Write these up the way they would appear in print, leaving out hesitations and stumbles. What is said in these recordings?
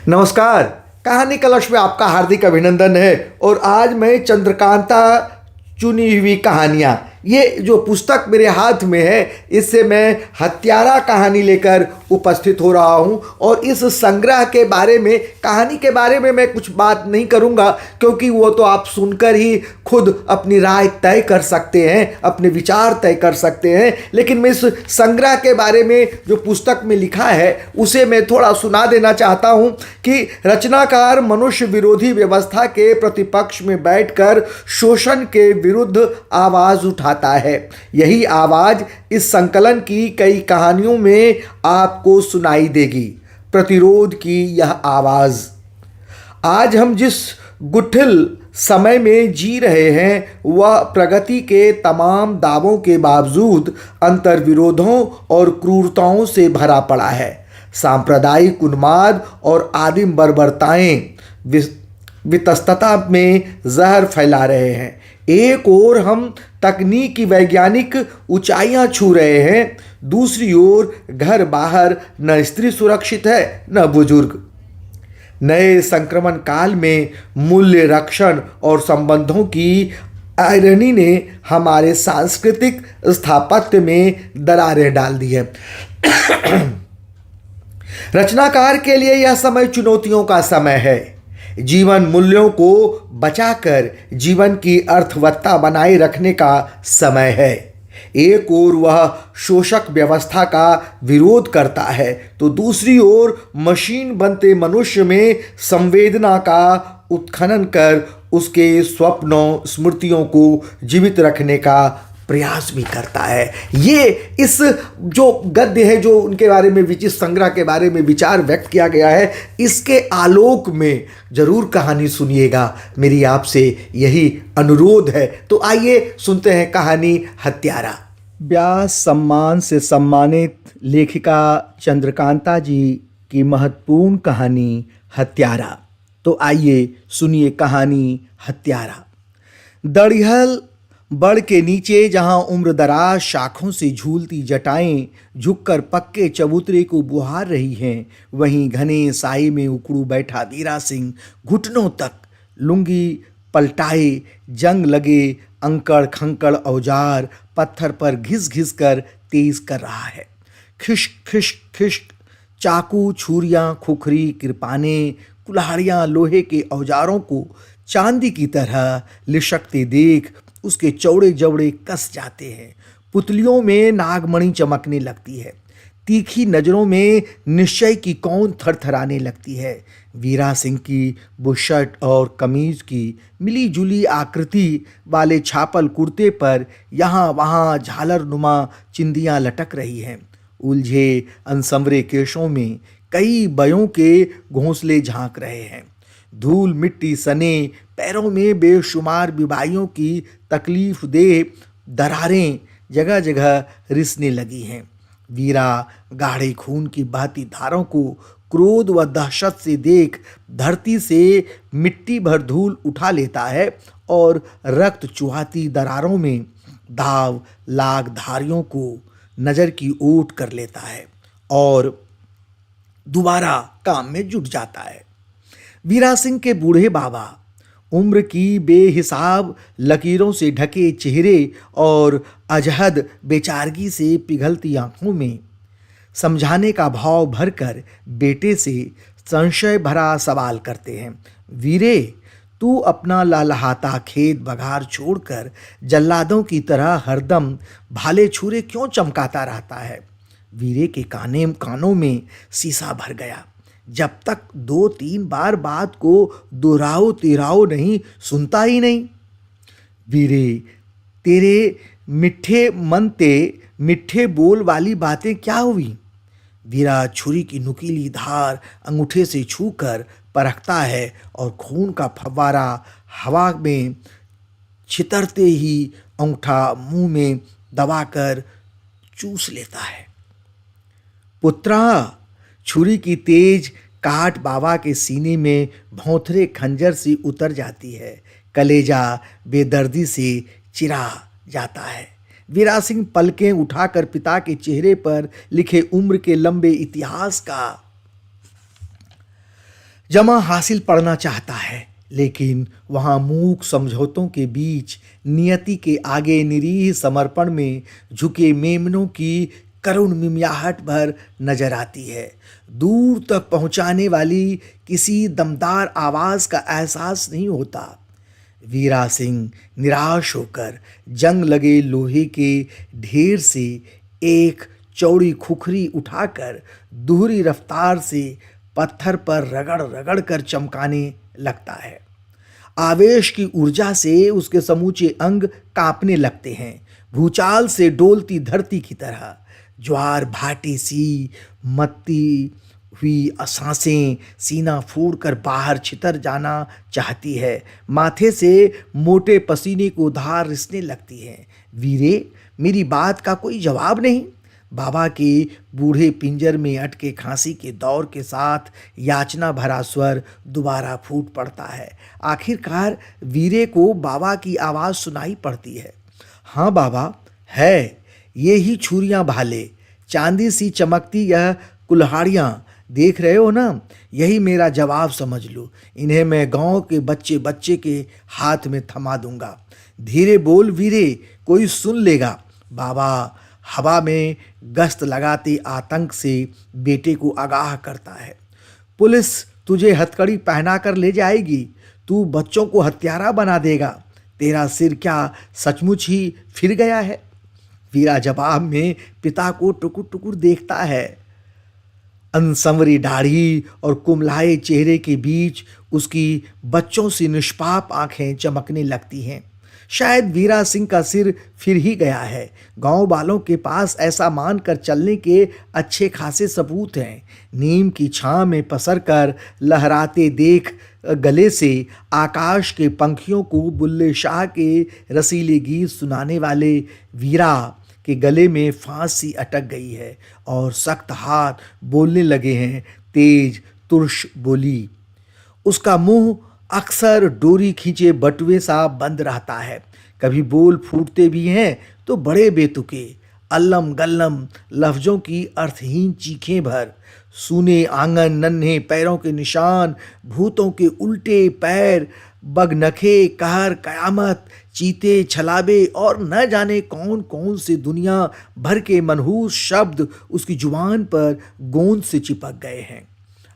नमस्कार। कहानी कलश में आपका हार्दिक अभिनंदन है। और आज मैं चंद्रकांता चुनी हुई कहानियाँ, ये जो पुस्तक मेरे हाथ में है, इससे मैं हत्यारा कहानी लेकर उपस्थित हो रहा हूँ। और इस संग्रह के बारे में, कहानी के बारे में मैं कुछ बात नहीं करूँगा, क्योंकि वो तो आप सुनकर ही खुद अपनी राय तय कर सकते हैं, अपने विचार तय कर सकते हैं। लेकिन मैं इस संग्रह के बारे में जो पुस्तक में लिखा है उसे मैं थोड़ा सुना देना चाहता हूँ कि रचनाकार मनुष्य विरोधी व्यवस्था के प्रतिपक्ष में बैठकर शोषण के विरुद्ध आवाज उठाता है। यही आवाज इस संकलन की कई कहानियों में आपको सुनाई देगी। प्रतिरोध की यह आवाज। आज हम जिस गुठिल समय में जी रहे हैं वह प्रगति के तमाम दावों के बावजूद अंतर्विरोधों और क्रूरताओं से भरा पड़ा है। सांप्रदायिक उन्माद और आदिम बर्बरताएं वितस्तता में जहर फैला रहे हैं। एक ओर हम तकनीकी वैज्ञानिक ऊंचाइयां छू रहे हैं, दूसरी ओर घर बाहर न स्त्री सुरक्षित है न बुजुर्ग। नए संक्रमण काल में मूल्य रक्षण और संबंधों की आयरनी ने हमारे सांस्कृतिक स्थापत्य में दरारें डाल दी है। रचनाकार के लिए यह समय चुनौतियों का समय है। जीवन मूल्यों को बचाकर जीवन की अर्थवत्ता बनाए रखने का समय है। एक ओर वह शोषक व्यवस्था का विरोध करता है तो दूसरी ओर मशीन बनते मनुष्य में संवेदना का उत्खनन कर उसके स्वप्नों स्मृतियों को जीवित रखने का प्रयास भी करता है। ये इस जो गद्य है, जो उनके बारे में विचित्र संग्रह के बारे में विचार व्यक्त किया गया है, इसके आलोक में जरूर कहानी सुनिएगा, मेरी आपसे यही अनुरोध है। तो आइए सुनते हैं कहानी हत्यारा। व्यास सम्मान से सम्मानित लेखिका चंद्रकांता जी की महत्वपूर्ण कहानी हत्यारा। तो आइए सुनिए कहानी हत्यारा। दड़िहल बड़ के नीचे जहां उम्रदराज शाखों से झूलती जटाएं झुककर पक्के चबूतरे को बुहार रही हैं, वहीं घने साए में उकड़ू बैठा वीरा सिंह घुटनों तक लुंगी पलटाए जंग लगे अंकड़ खंकड़ औजार पत्थर पर घिस घिस कर तेज कर रहा है। खिश्क खिश्क खिश्क चाकू छुरियां खुखरी कृपाने कुल्हाड़ियां लोहे के औजारों को चांदी की तरह लिशकते देख उसके चौड़े जबड़े कस जाते हैं। पुतलियों में नागमणि चमकने लगती है। तीखी नजरों में निश्चय की कौन थरथराने लगती है। वीरा सिंह की बुशर्ट और कमीज की मिली जुली आकृति वाले छापल कुर्ते पर यहाँ वहाँ झालर नुमा चिंदियाँ लटक रही हैं। उलझे अनसंवरे केशों में कई बयों के घोंसले झांक रहे हैं। धूल मिट्टी सने पैरों में बेशुमार बीमारियों की तकलीफ दे दरारें जगह जगह रिसने लगी हैं। वीरा गाढ़े खून की बहती धारों को क्रोध व दहशत से देख धरती से मिट्टी भर धूल उठा लेता है और रक्त चुहाती दरारों में दाव लाग धारियों को नजर की ओट कर लेता है और दोबारा काम में जुट जाता है। वीरा सिंह के बूढ़े बाबा उम्र की बेहिसाब लकीरों से ढके चेहरे और अजहद बेचारगी से पिघलती आंखों में समझाने का भाव भरकर बेटे से संशय भरा सवाल करते हैं। वीरे, तू अपना लहलहाता खेत बघार छोड़कर जल्लादों की तरह हरदम भाले छुरे क्यों चमकाता रहता है? वीरे के कानों में शीशा भर गया। जब तक 2-3 बार बात को दोहराओ तिराओ नहीं, सुनता ही नहीं। वीरे, तेरे मिठे मन ते मिठे बोल वाली बातें क्या हुई? वीरा छुरी की नुकीली धार अंगूठे से छूकर परखता है और खून का फव्वारा हवा में छितरते ही अंगूठा मुंह में दबाकर चूस लेता है। पुत्रा, छुरी की तेज काट बाबा के सीने में भौंथरे खंजर से उतर जाती है। कलेजा बेदर्दी से चिरा जाता है। वीरा सिंह पलकें उठाकर पिता के चेहरे पर लिखे उम्र के लंबे इतिहास का जमा हासिल पढ़ना चाहता है, लेकिन वहाँ मूक समझौतों के बीच नियति के आगे निरीह समर्पण में झुके मेमनों की करुण मिमियाहट भर नजर आती है। दूर तक पहुंचाने वाली किसी दमदार आवाज का एहसास नहीं होता। वीरा सिंह निराश होकर जंग लगे लोहे के ढेर से एक चौड़ी खुखरी उठाकर दोहरी रफ्तार से पत्थर पर रगड़ रगड़ कर चमकाने लगता है। आवेश की ऊर्जा से उसके समूचे अंग कांपने लगते हैं, भूचाल से डोलती धरती की तरह। ज्वार भाटी सी मत्ती हुई सांसें सीना फूड़कर बाहर छितर जाना चाहती है। माथे से मोटे पसीने को धार रिसने लगती है। वीरे, मेरी बात का कोई जवाब नहीं। बाबा के बूढ़े पिंजर में अटके खांसी के दौर के साथ याचना भरा स्वर दोबारा फूट पड़ता है। आखिरकार वीरे को बाबा की आवाज़ सुनाई पड़ती है। हाँ बाबा, है ये ही छुरियां भाले, चांदी सी चमकती यह कुल्हाड़ियां देख रहे हो ना, यही मेरा जवाब समझ लो। इन्हें मैं गांव के बच्चे बच्चे के हाथ में थमा दूंगा। धीरे बोल वीरे, कोई सुन लेगा। बाबा हवा में गश्त लगाते आतंक से बेटे को आगाह करता है। पुलिस तुझे हथकड़ी पहना कर ले जाएगी, तू बच्चों को हत्यारा बना देगा। तेरा सिर क्या सचमुच ही फिर गया है? वीरा जवाब में पिता को टुकुर टुकुर देखता है। अनसंवरी दाढ़ी और कुमलाए चेहरे के बीच उसकी बच्चों सी निष्पाप आंखें चमकने लगती हैं। शायद वीरा सिंह का सिर फिर ही गया है। गांव वालों के पास ऐसा मानकर चलने के अच्छे खासे सबूत हैं। नीम की छांव में पसर कर लहराते देख गले से आकाश के पंखियों को बुल्ले शाह के रसीले गीत सुनाने वाले वीरा के गले में फांस सी अटक गई है और सख्त हाथ बोलने लगे हैं। तेज तुर्श बोली। उसका मुंह अक्सर डोरी खींचे बटुए सा बंद रहता है। कभी बोल फूटते भी हैं तो बड़े बेतुके, अल्लम गल्लम लफ्जों की अर्थहीन चीखें भर। सूने आंगन, नन्हे पैरों के निशान, भूतों के उल्टे पैर, बगनखे, कहर, कयामत, चीते, छलाबे और न जाने कौन कौन से दुनिया भर के मनहूस शब्द उसकी जुबान पर गोंद से चिपक गए हैं।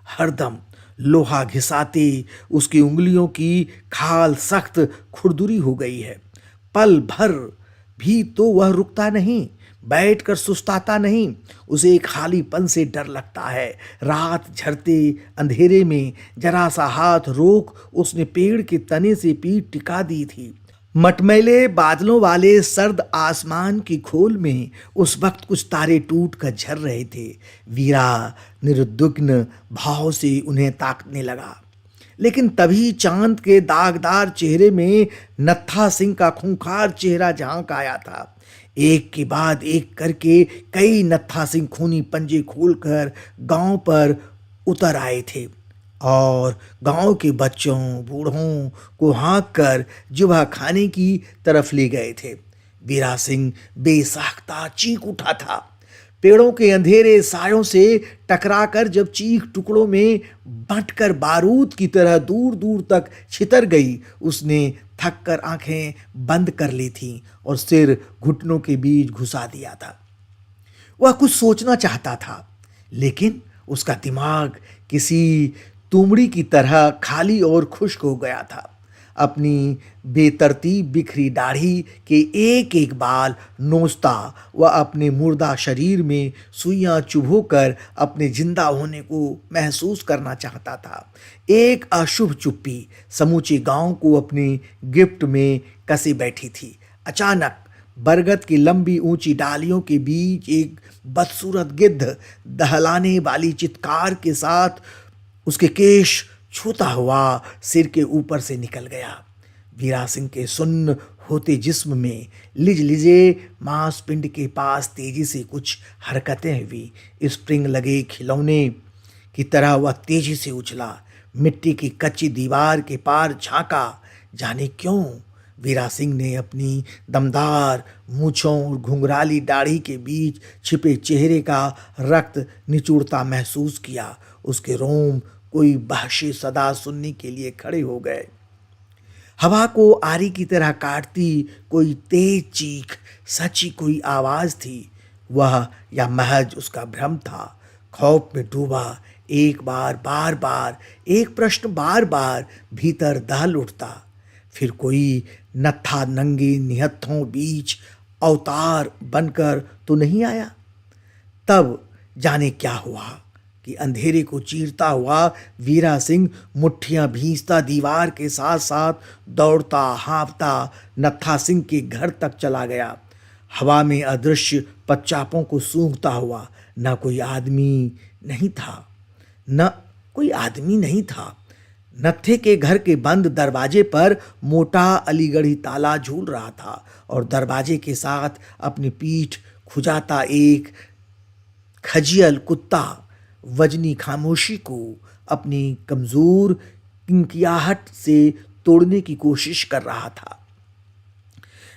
हरदम लोहा घिसाते उसकी उंगलियों की खाल सख्त खुरदुरी हो गई है। पल भर भी तो वह रुकता नहीं, बैठकर सुस्ताता नहीं। उसे एक खालीपन से डर लगता है। रात झरते अंधेरे में जरा सा हाथ रोक उसने पेड़ के तने से पीठ टिका दी थी। मटमैले बादलों वाले सर्द आसमान की खोल में उस वक्त कुछ तारे टूट कर झर रहे थे। वीरा निर्विघ्न भाव से उन्हें ताकने लगा, लेकिन तभी चांद के दागदार चेहरे में नत्था सिंह का खूंखार चेहरा झांक आया था। एक के बाद एक करके कई नत्था सिंह खूनी पंजे खोलकर गांव पर उतर आए थे और गांव के बच्चों बूढ़ों को हाँक कर जुबा खाने की तरफ ले गए थे। वीरा सिंह बेसाख्ता चीख उठा था। पेड़ों के अंधेरे सायों से टकराकर जब चीख टुकड़ों में बंटकर बारूद की तरह दूर दूर तक छितर गई, उसने थक कर आंखें बंद कर ली थीं और सिर घुटनों के बीच घुसा दिया था। वह कुछ सोचना चाहता था, लेकिन उसका दिमाग किसी तुमड़ी की तरह खाली और खुश्क हो गया था। अपनी बेतरतीब बिखरी दाढ़ी के एक एक बाल नोचता वह अपने मुर्दा शरीर में सुइयां चुभोकर अपने जिंदा होने को महसूस करना चाहता था। एक अशुभ चुप्पी समूचे गांव को अपनी गिफ्ट में कसे बैठी थी। अचानक बरगद की लंबी ऊंची डालियों के बीच एक बदसूरत गिद्ध दहलाने वाली चित्कार के साथ उसके केश छूता हुआ सिर के ऊपर से निकल गया। वीरा सिंह के सुन्न होते जिस्म में लिजे मांसपिंड के पास तेजी से कुछ हरकतें हुई। स्प्रिंग लगे खिलौने की तरह वह तेजी से उछला, मिट्टी की कच्ची दीवार के पार झांका। जाने क्यों वीरा सिंह ने अपनी दमदार मूंछों और घुंघराली दाढ़ी के बीच छिपे चेहरे का रक्त निचुड़ता महसूस किया। उसके रोम कोई वहशी सदा सुनने के लिए खड़े हो गए। हवा को आरी की तरह काटती कोई तेज चीख, सच्ची कोई आवाज थी वह, या महज उसका भ्रम था। खौफ में डूबा, एक बार बार बार एक प्रश्न बार बार भीतर दहल उठता, फिर कोई नत्था नंगे निहत्थों बीच अवतार बनकर तो नहीं आया। तब जाने क्या हुआ कि अंधेरे को चीरता हुआ वीरा सिंह मुट्ठियां भींचता दीवार के साथ साथ दौड़ता हाँफता नत्था सिंह के घर तक चला गया। हवा में अदृश्य पच्चापों को सूंघता हुआ। न कोई आदमी नहीं था, न कोई आदमी नहीं था। नत्थे के घर के बंद दरवाजे पर मोटा अलीगढ़ी ताला झूल रहा था और दरवाजे के साथ अपनी पीठ खुजाता एक खजियल कुत्ता वजनी खामोशी को अपनी कमजोर किंकियाहट से तोड़ने की कोशिश कर रहा था।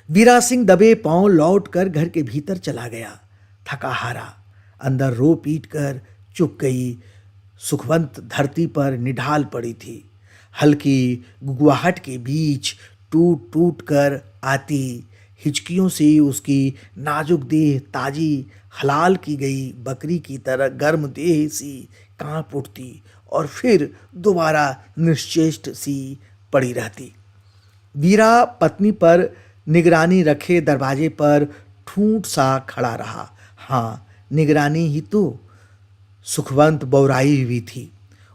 वीरा सिंह दबे पांव लौटकर घर के भीतर चला गया, थका हारा। अंदर रो पीट कर चुक गई सुखवंत धरती पर निढाल पड़ी थी। हल्की गुगुआहट के बीच टूट टूट कर आती हिचकियों से उसकी नाजुक देह ताजी हलाल की गई बकरी की तरह गर्म देह सी कांप उठती और फिर दोबारा निश्चेष्ट सी पड़ी रहती। वीरा पत्नी पर निगरानी रखे दरवाजे पर ठूंठ सा खड़ा रहा। हाँ, निगरानी ही तो। सुखवंत बौराई हुई थी।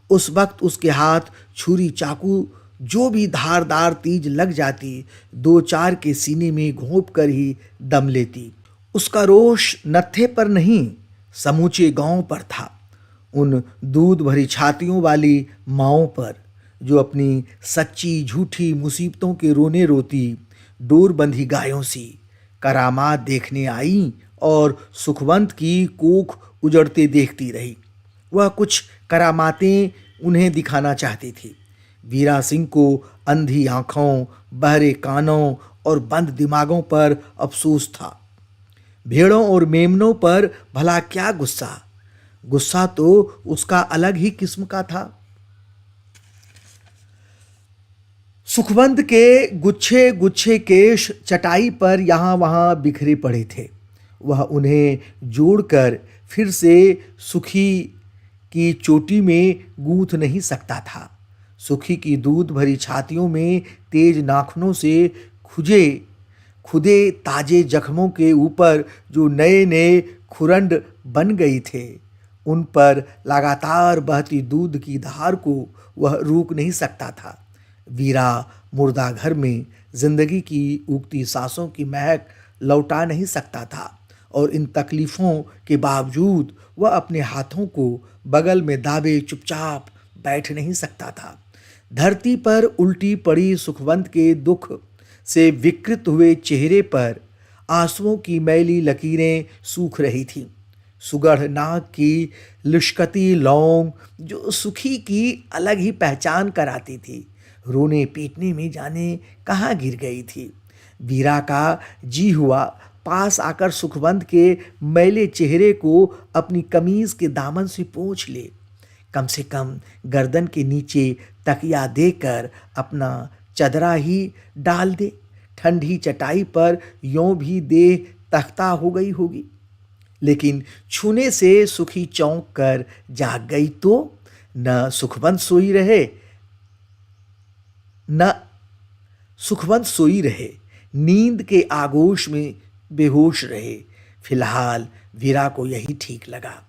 उस वक्त उसके हाथ छुरी चाकू जो भी धारदार तीज लग जाती, दो चार के सीने में घोंप कर ही दम लेती। उसका रोष नत्थे पर नहीं, समूचे गांव पर था। उन दूध भरी छातियों वाली माओं पर जो अपनी सच्ची झूठी मुसीबतों के रोने रोती डोर बंधी गायों सी करामात देखने आई और सुखवंत की कोख उजड़ते देखती रही। वह कुछ करामातें उन्हें दिखाना चाहती थी। वीरा सिंह को अंधी आंखों, बहरे कानों और बंद दिमागों पर अफसोस था। भेड़ों और मेमनों पर भला क्या गुस्सा। गुस्सा तो उसका अलग ही किस्म का था। सुखवंत के गुच्छे गुच्छे केश चटाई पर यहां वहां बिखरे पड़े थे। वह उन्हें जोड़कर फिर से सुखी की चोटी में गूंथ नहीं सकता था। सुखी की दूध भरी छातियों में तेज नाखूनों से खुदे ताजे जख्मों के ऊपर जो नए नए खुरंड बन गई थे, उन पर लगातार बहती दूध की धार को वह रोक नहीं सकता था। वीरा मुर्दा घर में जिंदगी की उगती सांसों की महक लौटा नहीं सकता था और इन तकलीफों के बावजूद वह अपने हाथों को बगल में दाबे चुपचाप बैठ नहीं सकता था। धरती पर उल्टी पड़ी सुखवंत के दुख से विकृत हुए चेहरे पर आंसुओं की मैली लकीरें सूख रही थीं। सुगढ़ नाक की लिशकती लौंग जो सुखी की अलग ही पहचान कराती थी, रोने पीटने में जाने कहाँ गिर गई थी। वीरा का जी हुआ पास आकर सुखवंत के मैले चेहरे को अपनी कमीज के दामन से पोंछ ले, कम से कम गर्दन के नीचे तकिया देकर अपना चदरा ही डाल दे। ठंडी चटाई पर यों भी देह तख्ता हो गई होगी, लेकिन छूने से सुखी चौंक कर जाग गई तो न सुखवंत सोई रहे, नींद के आगोश में बेहोश रहे। फिलहाल वीरा को यही ठीक लगा।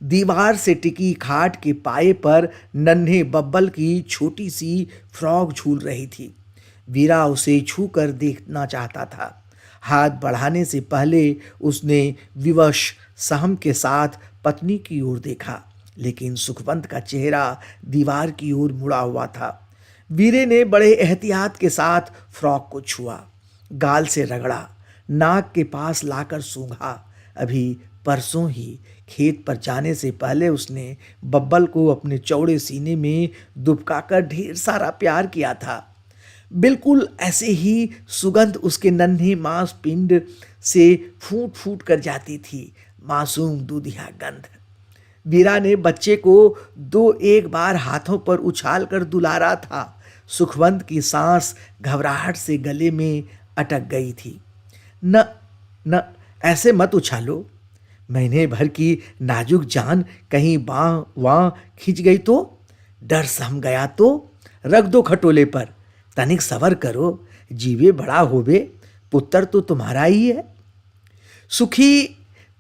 दीवार से टिकी खाट के पाए पर नन्हे बब्बल की छोटी सी फ्रॉक झूल रही थी। वीरा उसे छू कर देखना चाहता था। हाथ बढ़ाने से पहले उसने विवश सहम के साथ पत्नी की ओर देखा, लेकिन सुखवंत का चेहरा दीवार की ओर मुड़ा हुआ था। वीरे ने बड़े एहतियात के साथ फ्रॉक को छुआ, गाल से रगड़ा, नाक के पास लाकर सूंघा। अभी परसों ही खेत पर जाने से पहले उसने बब्बल को अपने चौड़े सीने में दुबकाकर ढेर सारा प्यार किया था। बिल्कुल ऐसे ही सुगंध उसके नन्हे मांस पिंड से फूट फूट कर जाती थी, मासूम दूधिया गंध। वीरा ने बच्चे को दो एक बार हाथों पर उछाल कर दुलारा था। सुखवंत की सांस घबराहट से गले में अटक गई थी। न न ऐसे मत उछालो, महीने भर की नाजुक जान कहीं बाँ वाँ खिंच गई तो, डर सम गया तो, रख दो खटोले पर, तनिक सबर करो, जीवे बड़ा होवे, पुत्र तो तुम्हारा ही है। सुखी,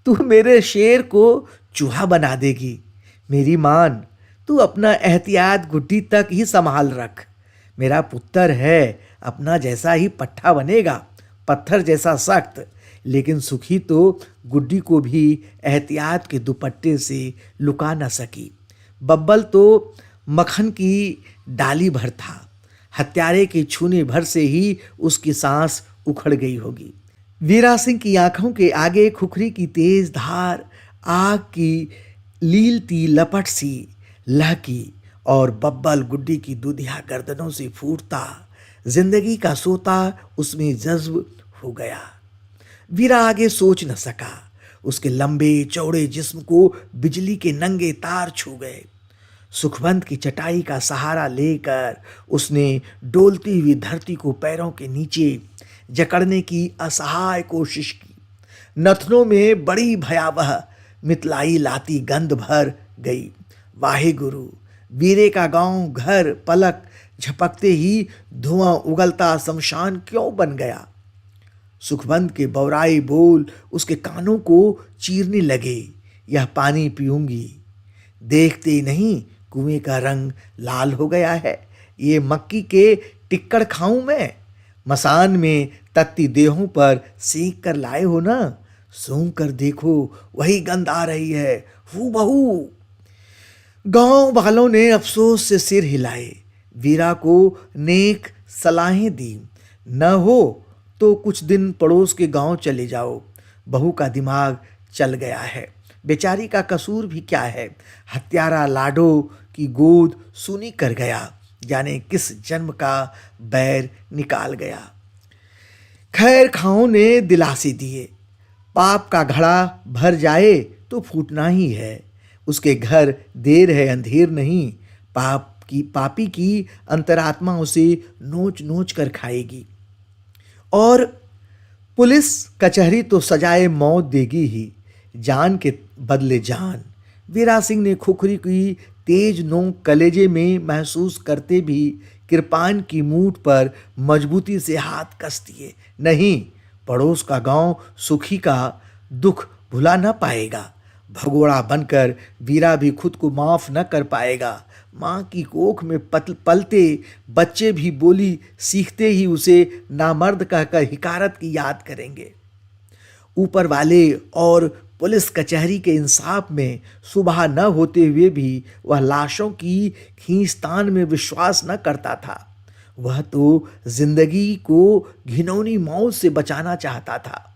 तू मेरे शेर को चूहा बना देगी। मेरी मान, तू अपना एहतियात गुड्डी तक ही संभाल रख। मेरा पुत्र है, अपना जैसा ही पट्ठा बनेगा, पत्थर जैसा सख्त। लेकिन सुखी तो गुड्डी को भी एहतियात के दुपट्टे से लुका न सकी। बब्बल तो मक्खन की डाली भर था, हत्यारे के छूने भर से ही उसकी सांस उखड़ गई होगी। वीरा सिंह की आंखों के आगे खुखरी की तेज धार आग की लीलती लपट सी लहकी और बब्बल गुड्डी की दूधिया गर्दनों से फूटता जिंदगी का सोता उसमें जज्ब हो गया। वीरा आगे सोच न सका। उसके लंबे चौड़े जिस्म को बिजली के नंगे तार छू गए। सुखवंत की चटाई का सहारा लेकर उसने डोलती हुई धरती को पैरों के नीचे जकड़ने की असहाय कोशिश की। नथनों में बड़ी भयावह मितलाई लाती गंध भर गई। वाहे गुरु, वीरे का गांव घर पलक झपकते ही धुआं उगलता शमशान क्यों बन गया। सुखवंत के बौराई बोल उसके कानों को चीरने लगे। यह पानी पीऊंगी, देखते ही नहीं कुएं का रंग लाल हो गया है। ये मक्की के टिक्कड़ खाऊं मैं, मसान में तत्ती देहों पर सेक कर लाए हो ना, सूंघ कर देखो वही गंध आ रही है हूबहू। गांव वालों ने अफसोस से सिर हिलाए। वीरा को नेक सलाहें दी। न हो तो कुछ दिन पड़ोस के गांव चले जाओ, बहू का दिमाग चल गया है। बेचारी का कसूर भी क्या है, हत्यारा लाडो की गोद सुनी कर गया, जाने किस जन्म का बैर निकाल गया। खैर खाओं ने दिलासे दिए, पाप का घड़ा भर जाए तो फूटना ही है। उसके घर देर है अंधेर नहीं, पापी की अंतरात्मा उसे नोच नोच कर खाएगी। और पुलिस कचहरी तो सजाए मौत देगी ही, जान के बदले जान। वीरा सिंह ने खुखरी की तेज नोक कलेजे में महसूस करते भी कृपान की मूठ पर मजबूती से हाथ कस दिए। नहीं, पड़ोस का गांव सुखी का दुख भुला न पाएगा। भगोड़ा बनकर वीरा भी खुद को माफ न कर पाएगा। माँ की कोख में पलते बच्चे भी बोली सीखते ही उसे नामर्द कहकर हिकारत की याद करेंगे। ऊपर वाले और पुलिस कचहरी के इंसाफ में सुबह न होते हुए भी वह लाशों की खींचतान में विश्वास न करता था। वह तो जिंदगी को घिनौनी मौत से बचाना चाहता था।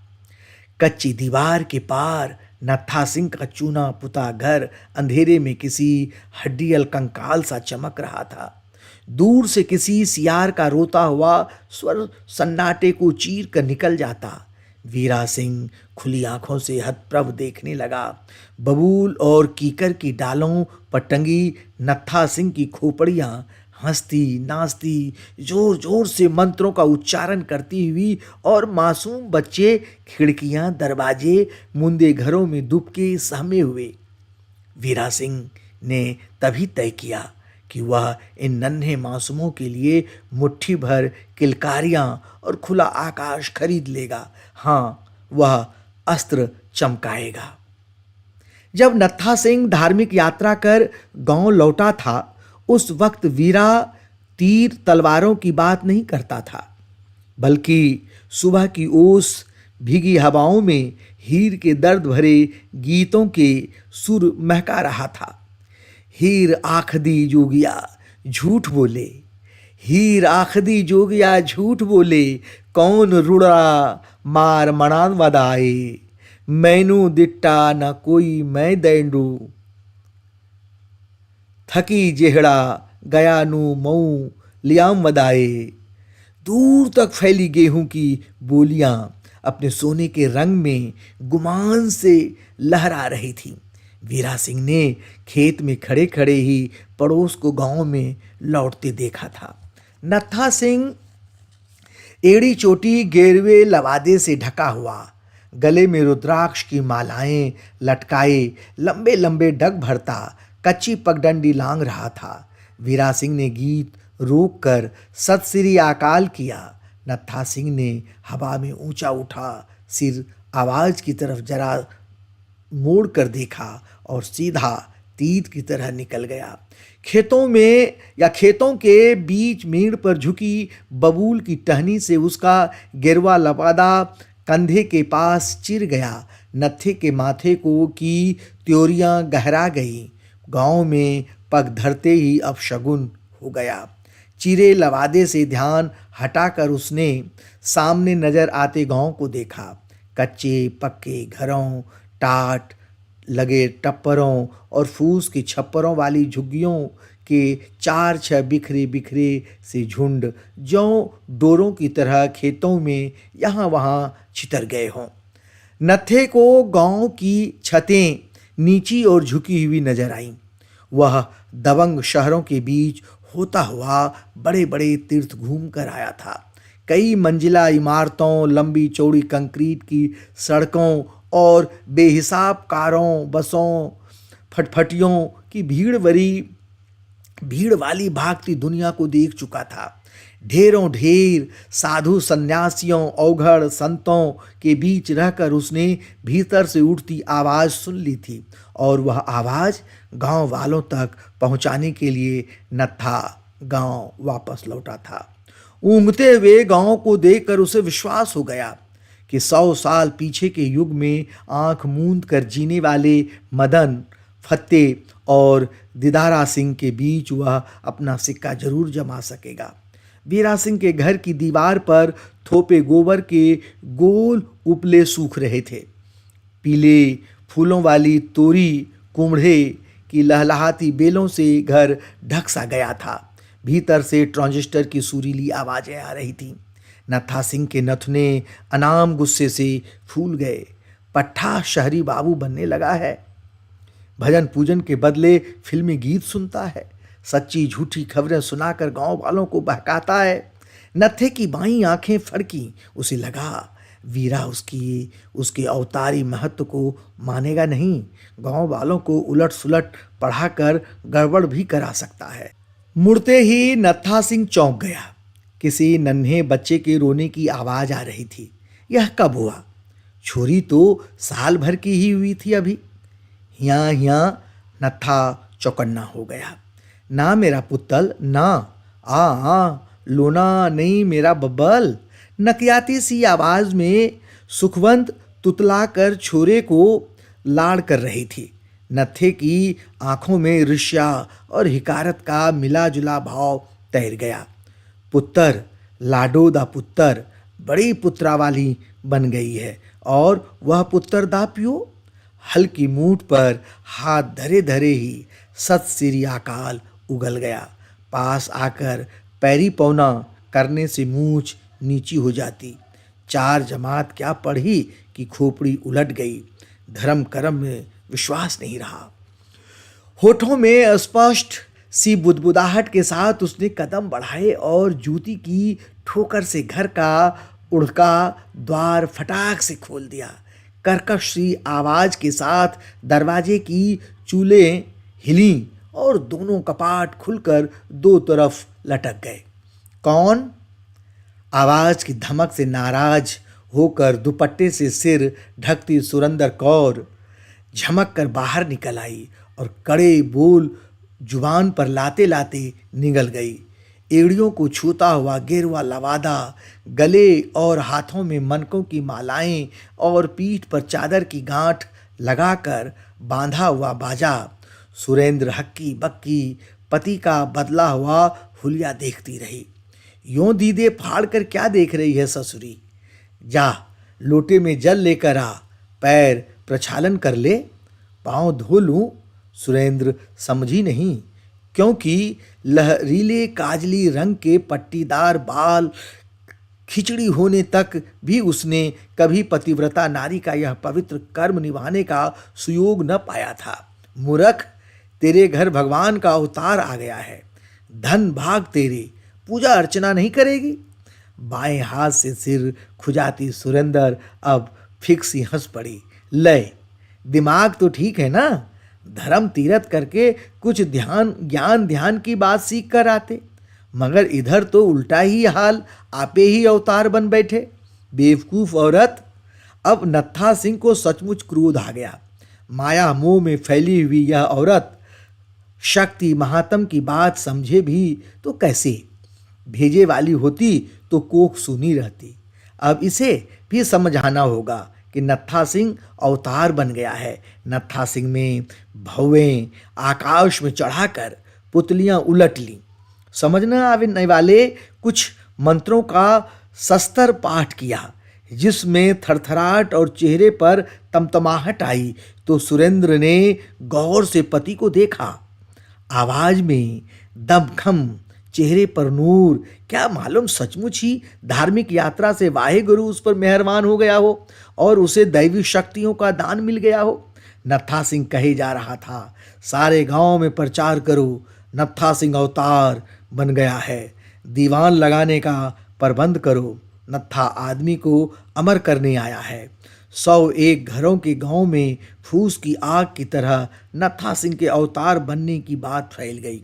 कच्ची दीवार के पार नत्था सिंह का चूना पुता घर अंधेरे में किसी हड्डियल कंकाल सा चमक रहा था। दूर से किसी सियार का रोता हुआ स्वर सन्नाटे को चीर कर निकल जाता। वीरा सिंह खुली आंखों से हतप्रभ देखने लगा। बबूल और कीकर की डालों पर टंगी नत्था सिंह की खोपड़ियां हंसती नाचती जोर जोर से मंत्रों का उच्चारण करती हुई, और मासूम बच्चे खिड़कियां दरवाजे मुंदे घरों में दुबके सहमे हुए। वीरा सिंह ने तभी तय किया कि वह इन नन्हे मासूमों के लिए मुट्ठी भर किलकारियां और खुला आकाश खरीद लेगा। हाँ, वह अस्त्र चमकाएगा। जब नत्था सिंह धार्मिक यात्रा कर गांव लौटा था, उस वक्त वीरा तीर तलवारों की बात नहीं करता था, बल्कि सुबह की ओस भीगी हवाओं में हीर के दर्द भरे गीतों के सुर महका रहा था। हीर आखदी जोगिया झूठ बोले, हीर आखदी जोगिया झूठ बोले, कौन रुड़ा मार मणान वदाए, मैनू दिट्टा न कोई मैं दैंडू, थकी जेहड़ा गया नू मऊ लियाम वदाए। दूर तक फैली गेहूं की बोलियां अपने सोने के रंग में गुमान से लहरा रही थी। वीरा सिंह ने खेत में खड़े खड़े ही पड़ोस को गांव में लौटते देखा था। नत्था सिंह एड़ी चोटी गेरवे लवादे से ढका हुआ, गले में रुद्राक्ष की मालाएं लटकाए लंबे लंबे डग भरता कच्ची पगडंडी लांग रहा था। वीरा सिंह ने गीत रोक कर सत श्री अकाल किया। नत्था सिंह ने हवा में ऊंचा उठा सिर आवाज की तरफ जरा मोड़ कर देखा और सीधा तीर की तरह निकल गया। खेतों के बीच मीड़ पर झुकी बबूल की टहनी से उसका गिरवा लबादा कंधे के पास चिर गया। नत्थे के माथे को की त्योरियां गहरा गई। गांव में पग धरते ही अब शगुन हो गया। चिरे लवादे से ध्यान हटाकर उसने सामने नजर आते गांव को देखा। कच्चे पक्के घरों, टाट लगे टप्परों और फूस की छप्परों वाली झुग्गियों के 4-6 बिखरे बिखरे से झुंड जौ डोरों की तरह खेतों में यहाँ वहाँ छितर गए हों। नत्थे को गांव की छतें नीची और झुकी हुई नजर आईं। वह दबंग शहरों के बीच होता हुआ बड़े बड़े तीर्थ घूम कर आया था। कई मंजिला इमारतों, लंबी चौड़ी कंक्रीट की सड़कों और बेहिसाब कारों, बसों, फटफटियों की भीड़ वाली भागती दुनिया को देख चुका था। ढेरों ढेर साधु सन्यासियों, औघड़ संतों के बीच रहकर उसने भीतर से उठती आवाज़ सुन ली थी और वह आवाज़ गांव वालों तक पहुंचाने के लिए नत्था गांव वापस लौटा था। ऊँघते हुए गांव को देखकर उसे विश्वास हो गया कि 100 साल पीछे के युग में आंख मूंद कर जीने वाले मदन, फत्ते और दिदारा सिंह के बीच वह अपना सिक्का जरूर जमा सकेगा। वीरा सिंह के घर की दीवार पर थोपे गोबर के गोल उपले सूख रहे थे। पीले फूलों वाली तोरी कुम्हड़े की लहलहाती बेलों से घर ढक सा गया था। भीतर से ट्रांजिस्टर की सुरीली आवाजें आ रही थीं। नत्था सिंह के नथुने अनाम गुस्से से फूल गए। पट्ठा शहरी बाबू बनने लगा है। भजन पूजन के बदले फिल्मी गीत सुनता है। सच्ची झूठी खबरें सुनाकर गांव वालों को बहकाता है। नत्थे की बाईं आंखें फड़की। उसे लगा वीरा उसके अवतारी महत्व को मानेगा नहीं। गांव वालों को उलट सुलट पढ़ाकर गड़बड़ भी करा सकता है। मुड़ते ही नत्था सिंह चौंक गया। किसी नन्हे बच्चे के रोने की आवाज आ रही थी। यह कब हुआ? छोरी तो साल भर की ही हुई थी अभी। हिया नत्था चौकन्ना हो गया। ना मेरा पुत्तल, ना। आ लोना नहीं मेरा बब्बल। नकियाती सी आवाज में सुखवंत तुतलाकर छोरे को लाड़ कर रही थी। नत्थे की आंखों में ईर्ष्या और हिकारत का मिला जुला भाव तैर गया। पुत्र, लाडो दा पुत्र, बड़ी पुत्रा वाली बन गई है और वह पुत्र दा पियो। हल्की मूठ पर हाथ धरे धरे ही सत श्री अकाल उगल गया। पास आकर पैरी पौना करने से मूछ नीची हो जाती। 4 जमात क्या पढ़ी कि खोपड़ी उलट गई। धर्म कर्म में विश्वास नहीं रहा। होठों में स्पष्ट सी बुदबुदाहट के साथ उसने कदम बढ़ाए और जूती की ठोकर से घर का उड़का द्वार फटाक से खोल दिया। कर्कश सी आवाज के साथ दरवाजे की चूलें हिलीं और दोनों कपाट खुलकर 2 तरफ लटक गए। कौन? आवाज की धमक से नाराज होकर दुपट्टे से सिर ढकती सुरेंद्र कौर झमक कर बाहर निकल आई और कड़े बोल जुबान पर लाते लाते निगल गई। एड़ियों को छूता हुआ गेरुआ लवादा, गले और हाथों में मनकों की मालाएं और पीठ पर चादर की गांठ लगाकर बांधा हुआ बाजा। सुरेंद्र हक्की बक्की पति का बदला हुआ हुलिया देखती रही। यों दीदे फाड़ कर क्या देख रही है ससुरी? जा लोटे में जल लेकर आ, पैर प्रक्षालन कर ले, पाँव धो लूं। सुरेंद्र समझी नहीं, क्योंकि लहरीले काजली रंग के पट्टीदार बाल खिचड़ी होने तक भी उसने कभी पतिव्रता नारी का यह पवित्र कर्म निभाने का सुयोग न पाया था। मूर्ख, तेरे घर भगवान का अवतार आ गया है, धन भाग तेरे, पूजा अर्चना नहीं करेगी। बाएं हाथ से सिर खुजाती सुरेंद्र अब फिक्स ही हंस पड़ी। लय, दिमाग तो ठीक है ना, धर्म तीरथ करके कुछ ध्यान की बात सीख कर आते, मगर इधर तो उल्टा ही हाल, आपे ही अवतार बन बैठे। बेवकूफ औरत। अब नत्था सिंह को सचमुच क्रोध आ गया। माया मोह में फैली हुई यह औरत शक्ति महात्म की बात समझे भी तो कैसे, भेजे वाली होती तो कोख सुनी रहती। अब इसे भी समझाना होगा कि नत्था सिंह अवतार बन गया है। नत्था सिंह में भौवें आकाश में चढ़ाकर पुतलियां उलट ली। समझ न आने वाले कुछ मंत्रों का सस्तर पाठ किया, जिसमें थरथराहट और चेहरे पर तमतमाहट आई। तो सुरेंद्र ने गौर से पति को देखा। आवाज में दमखम, चेहरे पर नूर। क्या मालूम सचमुच ही धार्मिक यात्रा से वाहेगुरु उस पर मेहरबान हो गया हो और उसे दैवी शक्तियों का दान मिल गया हो। नत्था सिंह कहे जा रहा था, सारे गांव में प्रचार करो, नत्था सिंह अवतार बन गया है, दीवान लगाने का प्रबंध करो, नत्था आदमी को अमर करने आया है। 101 घरों के गांव में फूस की आग की तरह नत्था सिंह के अवतार बनने की बात फैल गई।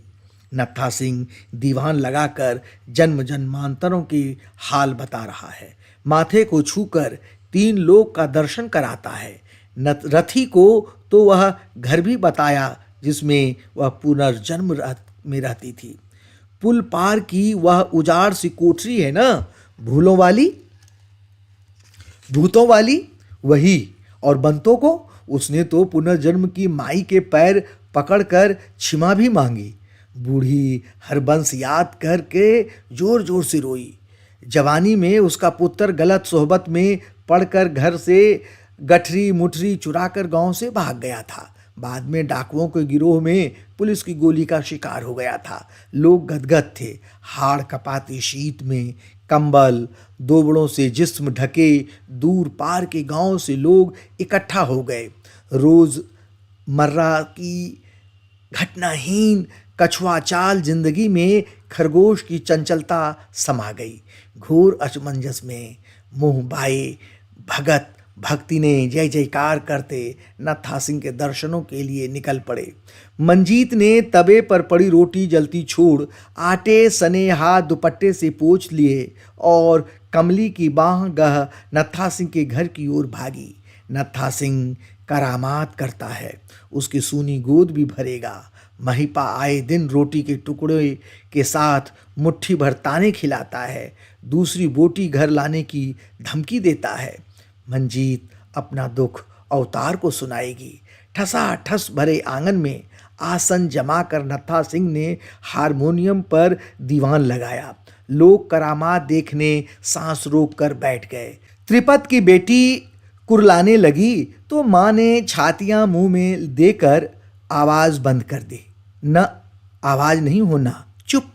नत्था सिंह दीवान लगाकर जन्म जन्मांतरों की हाल बता रहा है, माथे को छूकर 3 लोक का दर्शन कराता है। रथी को तो वह घर भी बताया जिसमें वह पुनर्जन्म में रहती थी। पुल पार की वह उजाड़ सी कोठरी है ना, भूतों वाली वही। और बंतों को उसने तो पुनर्जन्म की माई के पैर पकड़कर क्षमा भी मांगी। बूढ़ी हरबंस याद करके जोर जोर से रोई। जवानी में उसका पुत्र गलत सोहबत में पड़कर घर से गठरी मुठरी चुराकर गांव से भाग गया था। बाद में डाकुओं के गिरोह में पुलिस की गोली का शिकार हो गया था। लोग गदगद थे। हाड़ कपाती शीत में कंबल दोबड़ों से जिस्म ढके दूर पार के गांव से लोग इकट्ठा हो गए। रोज मर्रा की घटनाहीन कछुआ चाल जिंदगी में खरगोश की चंचलता समा गई। घोर असमंजस में मुंह बाए भगत भक्ति ने जय जयकार करते नत्था सिंह के दर्शनों के लिए निकल पड़े। मंजीत ने तवे पर पड़ी रोटी जलती छोड़ आटे सने हाथ दुपट्टे से पोंछ लिए और कमली की बाह गह नत्था सिंह के घर की ओर भागी। नत्था सिंह करामात करता है, उसकी सूनी गोद भी भरेगा। महिपा आए दिन रोटी के टुकड़े के साथ मुट्ठी भर ताने खिलाता है, दूसरी बोटी घर लाने की धमकी देता है। मंजीत अपना दुख अवतार को सुनाएगी। ठसाठस भरे आंगन में आसन जमाकर नत्था सिंह ने हारमोनियम पर दीवान लगाया। लोग करामात देखने सांस रोक कर बैठ गए। त्रिपत की बेटी कुरलाने लगी तो माँ ने छातियाँ मुंह में देकर आवाज बंद कर दी। न, आवाज नहीं होना, चुप।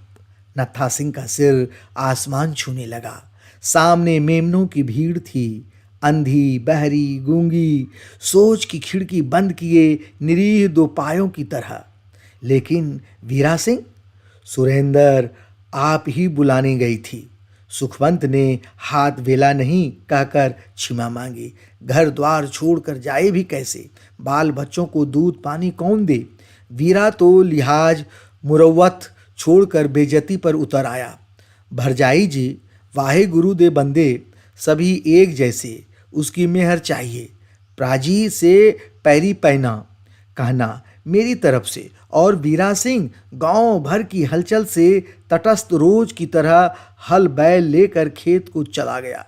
नत्था सिंह का सिर आसमान छूने लगा। सामने मेमनों की भीड़ थी, अंधी बहरी गूंगी, सोच की खिड़की बंद किए निरीह 2 पायों की तरह। लेकिन वीरा सिंह, सुरेंद्र आप ही बुलाने गई थी। सुखवंत ने हाथ वेला नहीं कहकर क्षमा मांगी। घर द्वार छोड़कर जाए भी कैसे, बाल बच्चों को दूध पानी कौन दे। वीरा तो लिहाज मुरव्वत छोड़कर बेइज्जती पर उतर आया। भरजाई जी, वाहे गुरु दे बंदे सभी एक जैसे, उसकी मेहर चाहिए। प्राजी से पैरी पहना कहना मेरी तरफ से। और वीरा सिंह गांव भर की हलचल से तटस्थ रोज की तरह हल बैल लेकर खेत को चला गया।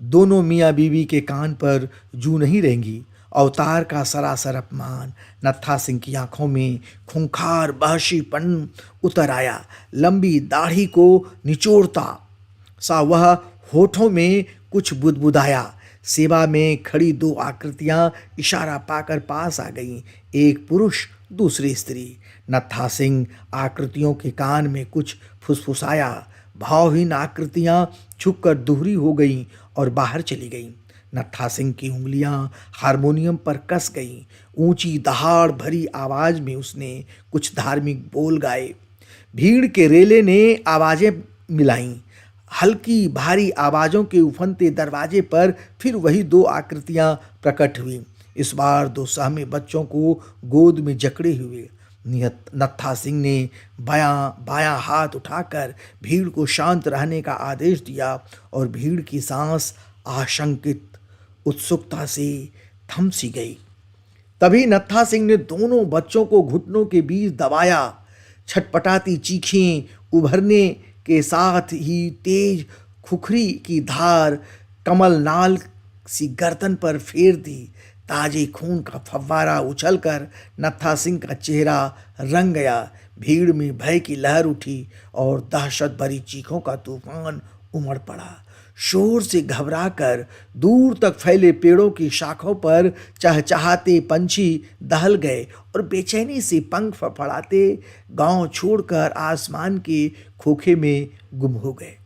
दोनों मियाँ बीवी के कान पर जू नहीं रहेंगी। अवतार का सरासर अपमान। नत्था सिंह की आंखों में खूंखार बहशीपन उतर आया। लंबी दाढ़ी को निचोड़ता सा वह होठों में कुछ बुदबुदाया। सेवा में खड़ी 2 आकृतियां इशारा पाकर पास आ गईं, एक पुरुष दूसरी स्त्री। नत्था सिंह आकृतियों के कान में कुछ फुसफुसाया। भावहीन आकृतियां झुककर दोहरी हो गईं और बाहर चली गईं। नत्था सिंह की उंगलियां हारमोनियम पर कस गईं। ऊंची दहाड़ भरी आवाज में उसने कुछ धार्मिक बोल गाए। भीड़ के रेले ने आवाजें मिलाईं। हल्की भारी आवाजों के उफनते दरवाजे पर फिर वही दो आकृतियां प्रकट हुई। इस बार दो सहमे बच्चों को गोद में जकड़े हुए। नत्था सिंह ने बायां हाथ उठाकर भीड़ को शांत रहने का आदेश दिया और भीड़ की सांस आशंकित उत्सुकता से थम सी गई। तभी नत्था सिंह ने दोनों बच्चों को घुटनों के बीच दबाया। छटपटाती चीखें उभरने के साथ ही तेज खुखरी की धार कमलनाल सी गर्दन पर फेर दी। ताजे खून का फव्वारा उछलकर नत्था सिंह का चेहरा रंग गया। भीड़ में भय की लहर उठी और दहशत भरी चीखों का तूफान उमड़ पड़ा। शोर से घबराकर दूर तक फैले पेड़ों की शाखों पर चहचहाते पंछी दहल गए और बेचैनी से पंख फड़फड़ाते गांव छोड़कर आसमान के खोखे में गुम हो गए।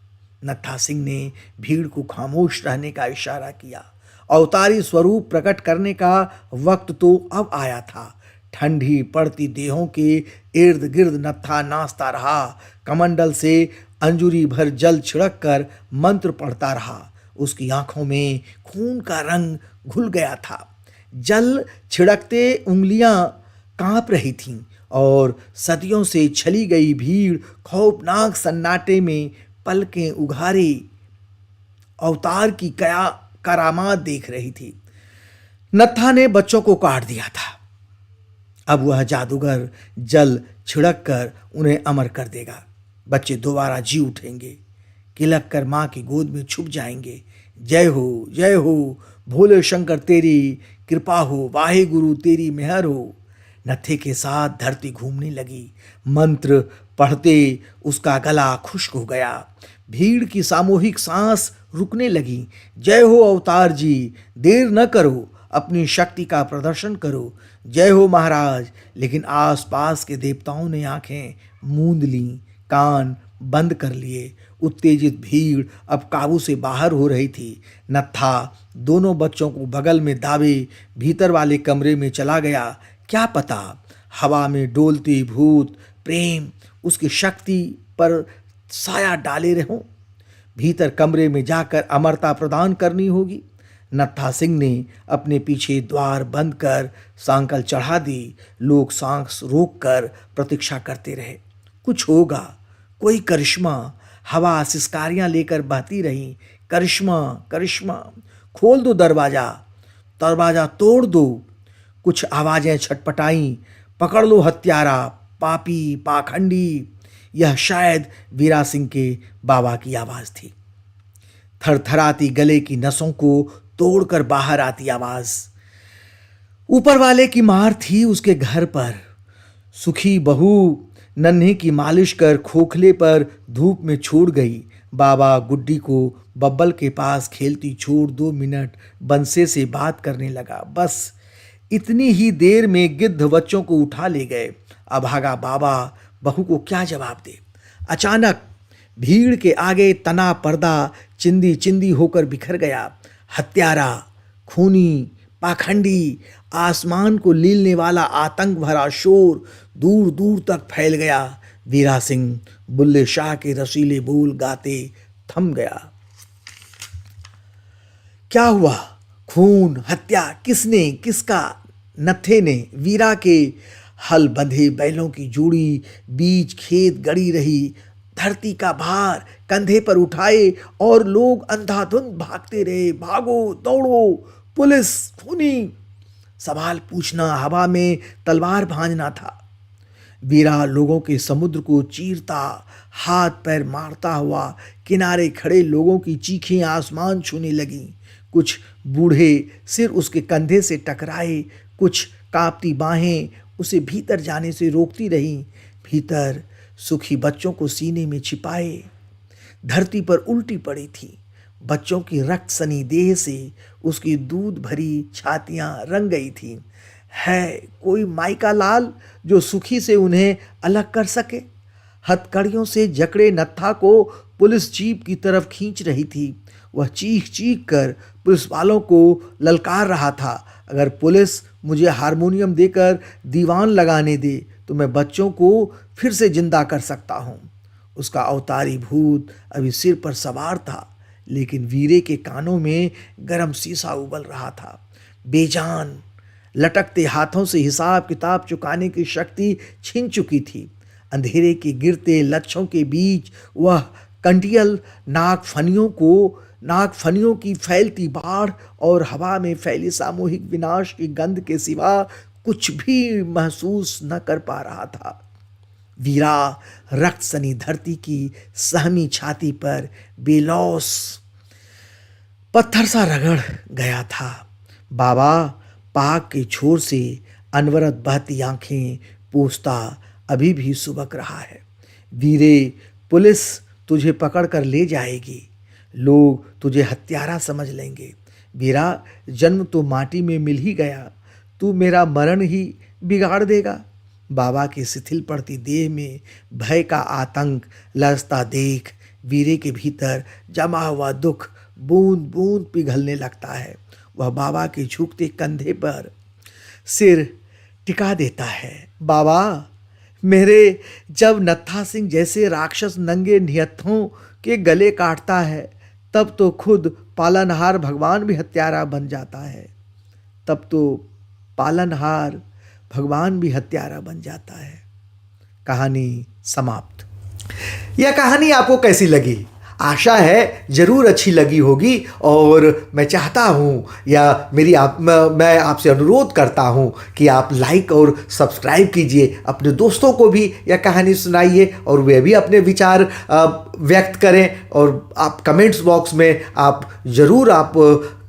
नत्था सिंह ने भीड़ को खामोश रहने का इशारा किया। अवतारी स्वरूप प्रकट करने का वक्त तो अब आया था। ठंडी पड़ती देहों के इर्द गिर्द नत्था नाचता रहा। कमंडल से अंजुरी भर जल छिड़क कर मंत्र पढ़ता रहा। उसकी आंखों में खून का रंग घुल गया था। जल छिड़कते उंगलियां कांप रही थीं और सदियों से छली गई भीड़ खौफनाक सन्नाटे में पलकें उघारे अवतार की करामात देख रही थी। नत्था ने बच्चों को काट दिया था। अब वह जादूगर जल छिड़क कर उन्हें अमर कर देगा। बच्चे दोबारा जी उठेंगे, किलक कर माँ की गोद में छुप जाएंगे। जय हो भोले शंकर तेरी कृपा हो, वाहे गुरु तेरी मेहर हो। नत्थे के साथ धरती घूमने लगी। मंत्र पढ़ते उसका गला खुश्क हो गया। भीड़ की सामूहिक सांस रुकने लगी। जय हो अवतार जी, देर न करो, अपनी शक्ति का प्रदर्शन करो। जय हो महाराज। लेकिन आसपास के देवताओं ने आंखें मूंद लीं, कान बंद कर लिए। उत्तेजित भीड़ अब काबू से बाहर हो रही थी। नत्था दोनों बच्चों को बगल में दाबे भीतर वाले कमरे में चला गया। क्या पता हवा में डोलते भूत प्रेम उसकी शक्ति पर साया डाले रहो। भीतर कमरे में जाकर अमरता प्रदान करनी होगी। नत्था सिंह ने अपने पीछे द्वार बंद कर सांकल चढ़ा दी। लोग सांस रोक कर प्रतीक्षा करते रहे। कुछ होगा, कोई करिश्मा। हवा सिसकारियां लेकर बहती रही। करिश्मा करिश्मा, खोल दो दरवाजा, दरवाजा तोड़ दो। कुछ आवाजें छटपटाईं। पकड़ लो हत्यारा, पापी पाखंडी। यह शायद वीरा सिंह के बाबा की आवाज थी। थरथराती गले की नसों को तोड़कर बाहर आती आवाज। ऊपर वाले की मार थी उसके घर पर। सुखी बहू नन्हे की मालिश कर खोखले पर धूप में छोड़ गई। बाबा गुड्डी को बब्बल के पास खेलती छोड़ 2 मिनट बंसे से बात करने लगा। बस इतनी ही देर में गिद्ध बच्चों को उठा ले गए। अभागा बाबा बहू को क्या जवाब दे। अचानक भीड़ के आगे तना पर्दा चिंदी चिंदी होकर बिखर गया। हत्यारा, खूनी, पाखंडी, आसमान को लीलने वाला आतंक भरा शोर दूर दूर तक फैल गया। वीरा सिंह बुल्ले शाह के रसीले बोल गाते थम गया। क्या हुआ? खून, हत्या, किसने, किसका? नत्थे ने। वीरा के हल बंधे बैलों की जोड़ी बीच खेत गड़ी रही। धरती का भार कंधे पर उठाए और लोग अंधाधुंध भागते रहे। भागो, दौड़ो, पुलिस, खूनी। सवाल पूछना हवा में तलवार भांजना था। वीरा लोगों के समुद्र को चीरता, हाथ पैर मारता हुआ किनारे खड़े लोगों की चीखें आसमान छूने लगीं। कुछ बूढ़े सिर उसके कंधे से टकराए, कुछ कांपती बाहें उसे भीतर जाने से रोकती रहीं। भीतर सुखी बच्चों को सीने में छिपाए धरती पर उल्टी पड़ी थी। बच्चों की रक्त सनी देह से उसकी दूध भरी छातियां रंग गई थीं। है कोई माइका लाल जो सुखी से उन्हें अलग कर सके? हथकड़ियों से जकड़े नत्था को पुलिस जीप की तरफ खींच रही थी। वह चीख चीख कर पुलिस वालों को ललकार रहा था, अगर पुलिस मुझे हारमोनियम देकर दीवान लगाने दे तो मैं बच्चों को फिर से जिंदा कर सकता हूँ। उसका अवतारी भूत अभी सिर पर सवार था, लेकिन वीरे के कानों में गरम शीशा उबल रहा था। बेजान लटकते हाथों से हिसाब किताब चुकाने की शक्ति छीन चुकी थी। अंधेरे के गिरते लच्छों के बीच वह कंटियल नागफनियों की फैलती बाढ़ और हवा में फैली सामूहिक विनाश की गंध के सिवा कुछ भी महसूस न कर पा रहा था। वीरा रक्त सनी धरती की सहमी छाती पर बेलौस पत्थर सा रगड़ गया था। बाबा पाक के छोर से अनवरत बहती आंखें पूछता अभी भी सुबक रहा है। वीरे, पुलिस तुझे पकड़ कर ले जाएगी, लोग तुझे हत्यारा समझ लेंगे। वीरा, जन्म तो माटी में मिल ही गया, तू मेरा मरण ही बिगाड़ देगा। बाबा की शिथिल पड़ती देह में भय का आतंक लरसता देख वीरे के भीतर जमा हुआ दुख बूंद बूंद पिघलने लगता है। वह बाबा के झुकते कंधे पर सिर टिका देता है। बाबा, मेरे जब नत्था सिंह जैसे राक्षस नंगे निहत्थों के गले काटता है तब तो खुद पालनहार भगवान भी हत्यारा बन जाता है। कहानी समाप्त। यह कहानी आपको कैसी लगी? आशा है जरूर अच्छी लगी होगी और मैं चाहता हूँ मैं आपसे अनुरोध करता हूँ कि आप लाइक और सब्सक्राइब कीजिए, अपने दोस्तों को भी यह कहानी सुनाइए और वे भी अपने विचार व्यक्त करें। और आप कमेंट्स बॉक्स में आप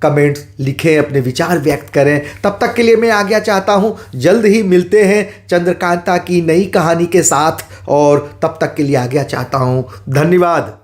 कमेंट्स लिखें, अपने विचार व्यक्त करें। तब तक के लिए मैं आज्ञा चाहता हूँ, जल्द ही मिलते हैं चंद्रकांता की नई कहानी के साथ और तब तक के लिए आज्ञा चाहता हूँ। धन्यवाद।